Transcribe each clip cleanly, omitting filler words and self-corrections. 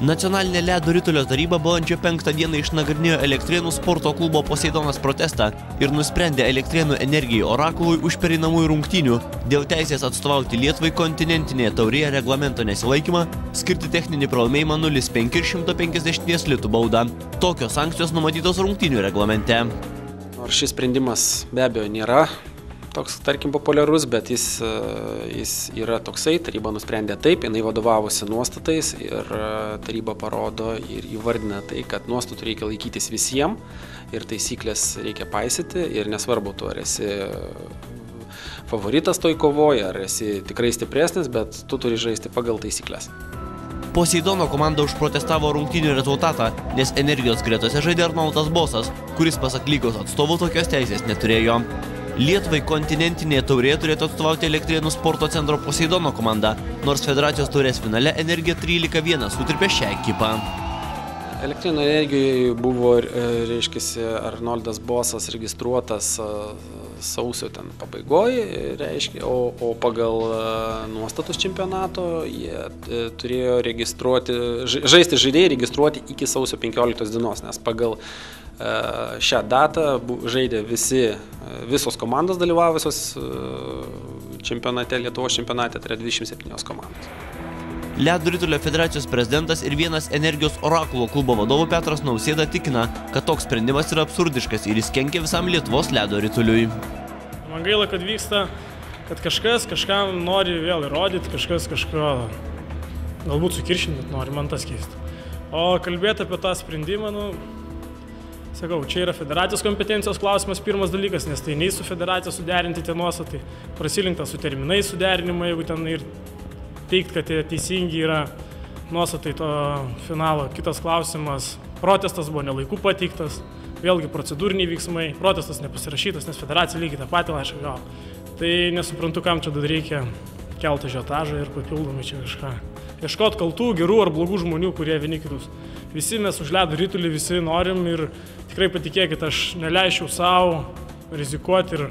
Nacionalinė ledo ritulio taryba balandžio 5 dieną išnagrinėjo Elektrėnų sporto klubo Poseidonas protestą ir nusprendė Elektrėnų Energijai Orakului už pereinamųjų rungtynių dėl teisės atstovauti Lietuvai kontinentinėje taurėje reglamento nesilaikymą skirti techninį pralaimėjimą 0,5 ir 150 litų baudą. Tokios sankcijos numatytos rungtynių reglamente. Nors šis sprendimas be abejo nėra toks, tarkim, populiarus, bet jis yra toksai, taryba nusprendė taip, jinai vadovavosi nuostatais ir taryba parodo ir įvardina tai, kad nuostatų reikia laikytis visiems ir taisyklės reikia paisyti ir nesvarbu tu, ar esi favoritas toj kovoje, ar esi tikrai stipresnis, bet tu turi žaisti pagal taisyklės. Poseidono komanda užprotestavo rungtynių rezultatą, nes Energijos gretose žaidė Arnoldas Bosas, kuris pasak lygos atstovų tokios teisės neturėjo. Lietuvai kontinentinėje taurėje turėtų atstovauti Elektrėnų sporto centro Poseidono komanda, nors federacijos taurės finale Energija 13-1 sutripė šią ekipą. Elektrėnų Energijoje buvo, reiškiasi, Arnoldas Bosas registruotas sausio ten pabaigoje, reiškia, o pagal nuostatus čempionato jie turėjo žaisti žaidėjai registruoti iki sausio 15 dienos, nes pagal šią datą žaidė visos komandos dalyvavusios čempionate, Lietuvos čempionate, tai yra 27 komandos. Ledo ritulio federacijos prezidentas ir vienas Energijos Orakulo klubo vadovų Petras Nausėda tikina, kad toks sprendimas yra absurdiškas ir jis kenkia visam Lietuvos ledo rituliui. Man gaila, kad vyksta, kad kažkas kažkam nori vėl įrodyti, kažkas kažko galbūt sukiršinti nori, man tas keista. O kalbėti apie tą sprendimą, sakau, čia yra federacijos kompetencijos klausimas pirmas dalykas, nes tai nei su federacija suderinti tie nuostatai, prasilinkta su terminais suderinimą, jeigu ten ir teikti, kad teisingi yra nuostatai to finalo. Kitas klausimas, protestas buvo nelaiku pateiktas, vėlgi procedūriniai veiksmai, protestas nepasirašytas, nes federacija lygiai tą patį laišką gavo. Tai nesuprantu, kam čia dar reikia kelti ažiotažą ir papildomai čia kažką. Ieškoti kaltų, gerų ar blogų žmonių, kurie vieni kitus. Visi mes už ledo ritulį, visi norim ir tikrai patikėkit, aš neleisčiau savo rizikuoti ir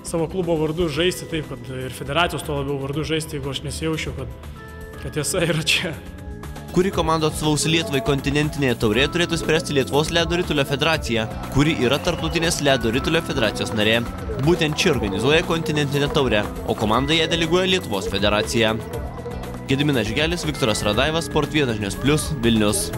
savo klubo vardu žaisti taip, kad ir federacijos to labiau vardu žaisti, jeigu aš nesijaučiu, kad tiesa yra čia. Kuri komanda atstovaus Lietuvai kontinentinėje taurėje turėtų spręsti Lietuvos ledo ritulio federacija, kuri yra tarptautinės ledo ritulio federacijos narė. Būtent ši organizuoja kontinentinę taurę, o komanda ją deleguoja Lietuvos federacija. Gediminas Žigelis, Viktoras Radaivas, Sport 1 Žinios Plius, Vilnius.